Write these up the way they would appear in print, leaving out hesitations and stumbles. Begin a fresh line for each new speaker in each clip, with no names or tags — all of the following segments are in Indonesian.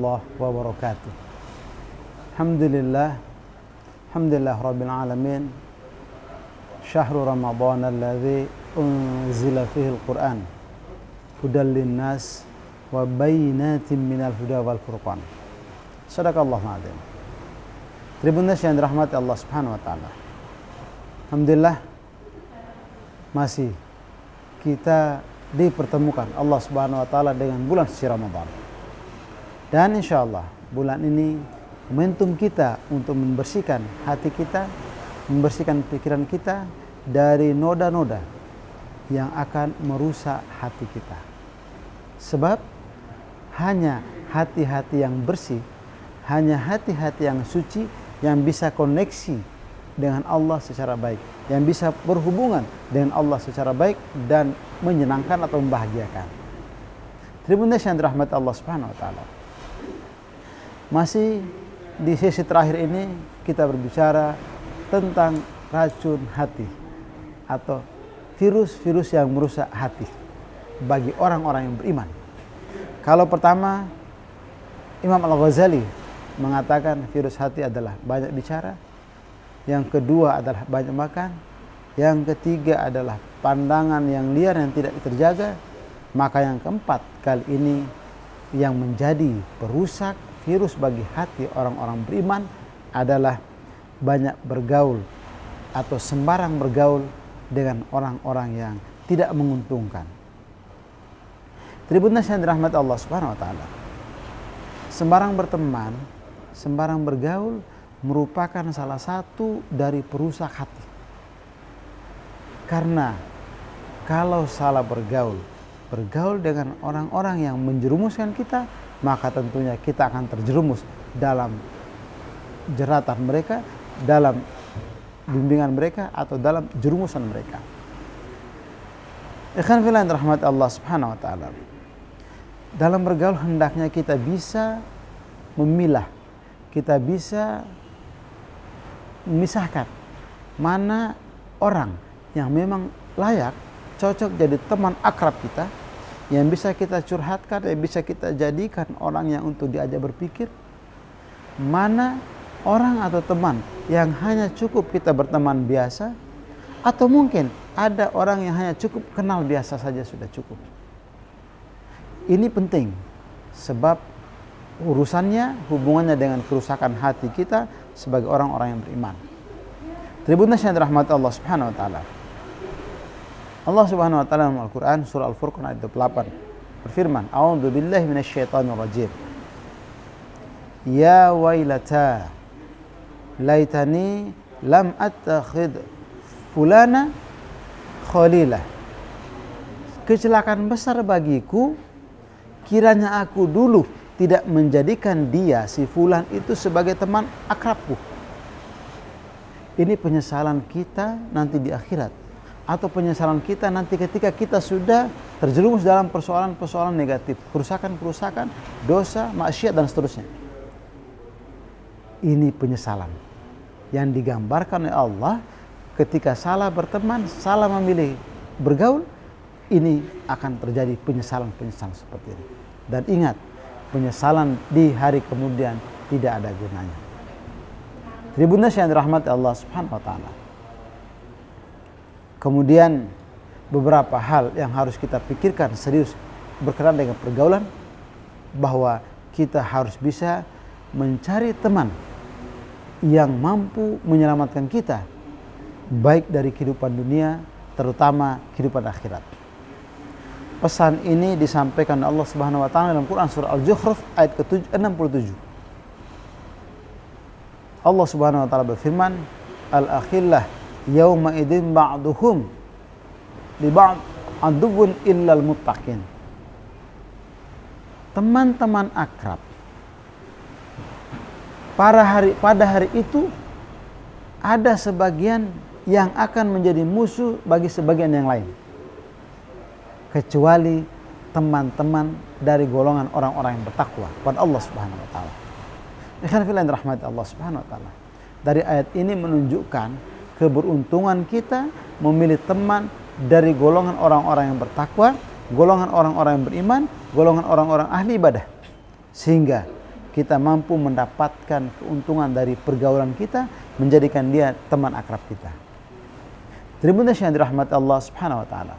warahmatullahi wabarakatuh. Alhamdulillah rabbil alamin. Syahrul Ramadan alladzi unzila fihi al-Qur'an hudal linnas wa bayyinatin minal huda wal furqan. Shadaqallahu adzim. Tribuners yang dirahmati Allah Subhanahu wa taala. Alhamdulillah masih kita dipertemukan Allah Subhanahu wa taala dengan bulan suci Ramadan. Dan insyaallah bulan ini momentum kita untuk membersihkan hati kita, membersihkan pikiran kita dari noda-noda yang akan merusak hati kita. Sebab hanya hati-hati yang bersih, hanya hati-hati yang suci yang bisa koneksi dengan Allah secara baik, yang bisa berhubungan dengan Allah secara baik dan menyenangkan atau membahagiakan. Tribuners yang dirahmati Allah Subhanahu wa taala. Masih di sesi terakhir ini kita berbicara tentang racun hati atau virus-virus yang merusak hati bagi orang-orang yang beriman. Kalau pertama, Imam Al-Ghazali mengatakan virus hati adalah banyak bicara. Yang kedua adalah banyak makan. Yang ketiga adalah pandangan yang liar yang tidak terjaga. Maka yang keempat kali ini yang menjadi perusak virus bagi hati orang-orang beriman adalah banyak bergaul atau sembarang bergaul dengan orang-orang yang tidak menguntungkan. Tribuners yang dirahmati Allah Subhanahu wa taala. Sembarang berteman, sembarang bergaul merupakan salah satu dari perusak hati. Karena kalau salah bergaul dengan orang-orang yang menjerumuskan kita, maka tentunya kita akan terjerumus dalam jeratan mereka, dalam bimbingan mereka atau dalam jerumusan mereka. Ikhwan fillah yang dirahmati Allah Subhanahu wa taala. Dalam bergaul hendaknya kita bisa memilah, kita bisa memisahkan mana orang yang memang layak, cocok jadi teman akrab kita, yang bisa kita curhatkan, yang bisa kita jadikan orang yang untuk diajak berpikir. Mana orang atau teman yang hanya cukup kita berteman biasa, atau mungkin ada orang yang hanya cukup kenal biasa saja sudah cukup. Ini penting sebab urusannya, hubungannya dengan kerusakan hati kita sebagai orang-orang yang beriman. Tribuners yang dirahmati Allah Subhanahu wa taala. Allah Subhanahu wa taala dalam Al-Qur'an surah Al-Furqan ayat 28 berfirman, "A'udzu billahi minasyaitonir rajim. Ya wailata laitani lam attakhid fulana khalila." Kecelakaan besar bagiku kiranya aku dulu tidak menjadikan dia, si fulan itu sebagai teman akrabku. Ini penyesalan kita nanti di akhirat, atau penyesalan kita nanti ketika kita sudah terjerumus dalam persoalan-persoalan negatif, kerusakan-kerusakan, dosa, maksiat dan seterusnya. Ini penyesalan yang digambarkan oleh Allah ketika salah berteman, salah memilih bergaul, ini akan terjadi penyesalan-penyesalan seperti ini. Dan ingat, penyesalan di hari kemudian tidak ada gunanya. Tribuners yang dirahmati Allah Subhanahu wa taala. Kemudian beberapa hal yang harus kita pikirkan serius berkenaan dengan pergaulan, bahwa kita harus bisa mencari teman yang mampu menyelamatkan kita baik dari kehidupan dunia, terutama kehidupan akhirat. Pesan ini disampaikan Allah Subhanahu wa taala dalam Quran surah Al-Zukhruf ayat ke-67. Allah Subhanahu wa taala berfirman, "Al-akhillah yauma idzin ba'duhum li ba'd aduwwun illal muttaqin." Teman-teman akrab pada hari itu ada sebagian yang akan menjadi musuh bagi sebagian yang lain, kecuali teman-teman dari golongan orang-orang yang bertakwa kepada Allah Subhanahu wa taala. Ikhwan fillah yang dirahmati Allah Subhanahu wa taala. Dari ayat ini menunjukkan keberuntungan kita memilih teman dari golongan orang-orang yang bertakwa, golongan orang-orang yang beriman, golongan orang-orang ahli ibadah. Sehingga kita mampu mendapatkan keuntungan dari pergaulan kita, menjadikan dia teman akrab kita. Tribuners yang dirahmati Allah Subhanahu wa taala.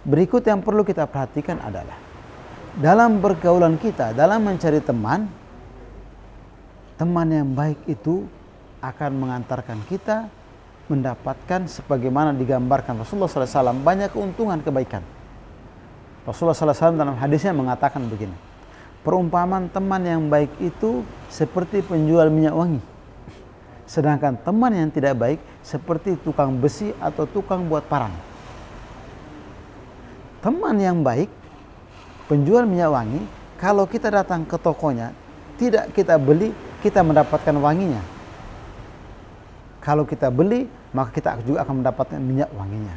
Berikut yang perlu kita perhatikan adalah dalam pergaulan kita, dalam mencari teman, teman yang baik itu akan mengantarkan kita mendapatkan sebagaimana digambarkan Rasulullah SAW banyak keuntungan kebaikan. Rasulullah SAW dalam hadisnya mengatakan begini, perumpamaan teman yang baik itu seperti penjual minyak wangi, sedangkan teman yang tidak baik seperti tukang besi atau tukang buat parang. Teman yang baik, penjual minyak wangi, kalau kita datang ke tokonya, tidak kita beli, kita mendapatkan wanginya. Kalau kita beli, maka kita juga akan mendapatkan minyak wanginya.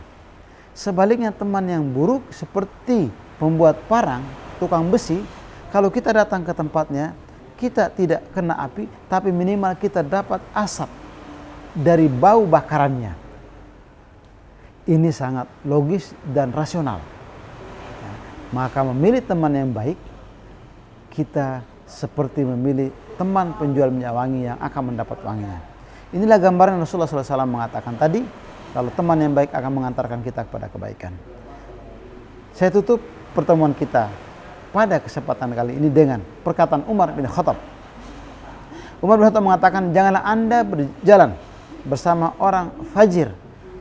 Sebaliknya teman yang buruk seperti pembuat parang, tukang besi, kalau kita datang ke tempatnya, kita tidak kena api, tapi minimal kita dapat asap dari bau bakarannya. Ini sangat logis dan rasional. Maka memilih teman yang baik, kita seperti memilih teman penjual minyak wangi yang akan mendapat wanginya. Inilah gambaran Rasulullah SAW mengatakan tadi, kalau teman yang baik akan mengantarkan kita kepada kebaikan. Saya tutup pertemuan kita pada kesempatan kali ini dengan perkataan Umar bin Khattab. Umar bin Khattab mengatakan, janganlah Anda berjalan bersama orang fajir.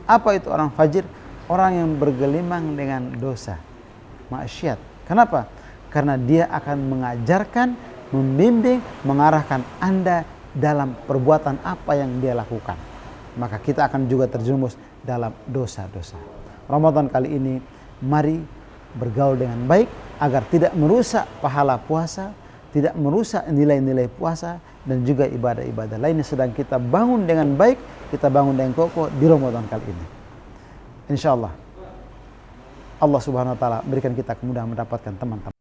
Apa itu orang fajir? Orang yang bergelimang dengan dosa, maksiat. Kenapa? Karena dia akan mengajarkan, membimbing, mengarahkan Anda dalam perbuatan apa yang dia lakukan. Maka kita akan juga terjerumus dalam dosa-dosa. Ramadan kali ini, mari bergaul dengan baik agar tidak merusak pahala puasa, tidak merusak nilai-nilai puasa, dan juga ibadah-ibadah lain yang sedang kita bangun dengan baik, kita bangun dengan kokoh di Ramadan kali ini. Insya Allah, Allah Subhanahu wa taala berikan kita kemudahan mendapatkan teman-teman.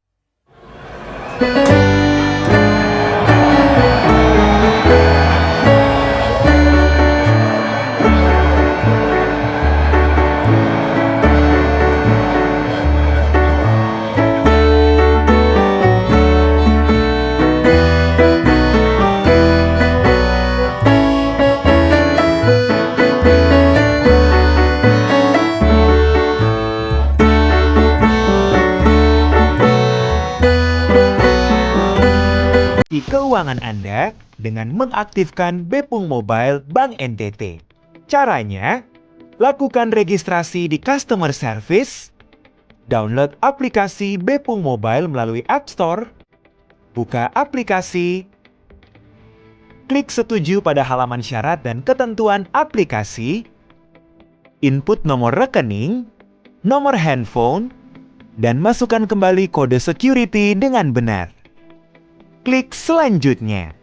Keuangan Anda dengan mengaktifkan Bepung Mobile Bank NTT. Caranya, lakukan registrasi di Customer Service, download aplikasi Bepung Mobile melalui App Store, buka aplikasi, klik setuju pada halaman syarat dan ketentuan aplikasi, input nomor rekening, nomor handphone, dan masukkan kembali kode security dengan benar. Klik selanjutnya.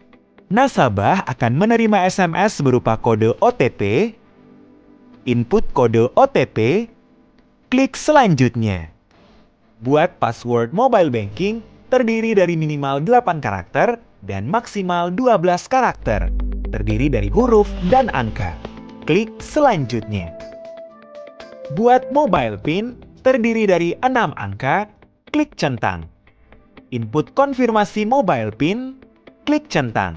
Nasabah akan menerima SMS berupa kode OTP. Input kode OTP. Klik selanjutnya. Buat password mobile banking terdiri dari minimal 8 karakter dan maksimal 12 karakter. Terdiri dari huruf dan angka. Klik selanjutnya. Buat mobile PIN terdiri dari 6 angka. Klik centang. Input konfirmasi mobile PIN, klik centang.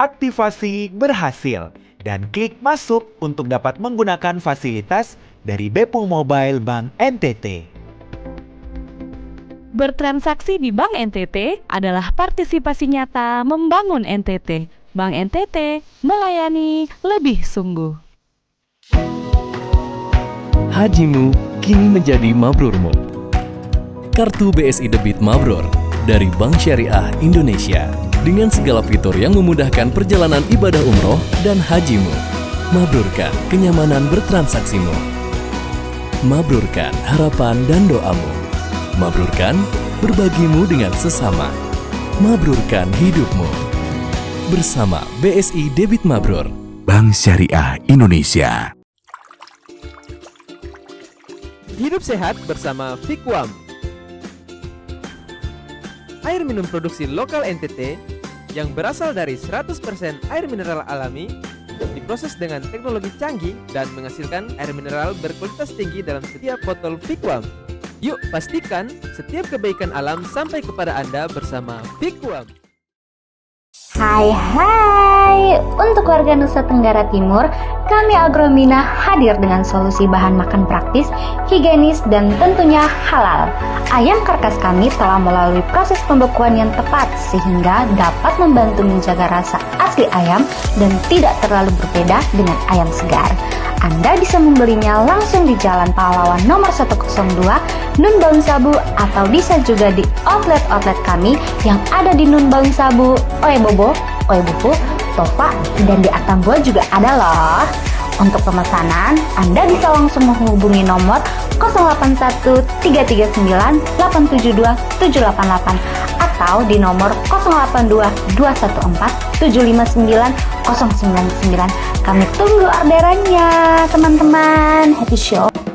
Aktivasi berhasil dan klik masuk untuk dapat menggunakan fasilitas dari Bepung Mobile Bank NTT.
Bertransaksi di Bank NTT adalah partisipasi nyata membangun NTT. Bank NTT melayani lebih sungguh.
Hajimu kini menjadi mabrurmu. Kartu BSI Debit Mabrur dari Bank Syariah Indonesia dengan segala fitur yang memudahkan perjalanan ibadah umroh dan hajimu. Mabrurkan kenyamanan bertransaksimu. Mabrurkan harapan dan doamu. Mabrurkan berbagimu dengan sesama. Mabrurkan hidupmu. Bersama BSI Debit Mabrur.
Bank Syariah Indonesia.
Hidup sehat bersama Fikwam. Air minum produksi lokal NTT yang berasal dari 100% air mineral alami, diproses dengan teknologi canggih dan menghasilkan air mineral berkualitas tinggi dalam setiap botol Fikwam. Yuk pastikan setiap kebaikan alam sampai kepada Anda bersama Fikuam.
Hai, untuk warga Nusa Tenggara Timur, kami Agromina hadir dengan solusi bahan makan praktis, higienis, dan tentunya halal. Ayam karkas kami telah melalui proses pembekuan yang tepat sehingga dapat membantu menjaga rasa asli ayam dan tidak terlalu berbeda dengan ayam segar. Anda bisa membelinya langsung di Jalan Pahlawan nomor 102, Nun Baun Sabu, atau bisa juga di outlet-outlet kami yang ada di Nun Baun Sabu, Oebobo, Oebufu, Tofa, dan di Atambua juga ada loh. Untuk pemesanan, Anda bisa langsung menghubungi nomor 081 339 872 788 atau di nomor 082 214 759 099. Kami tunggu orderannya, teman-teman. Happy show!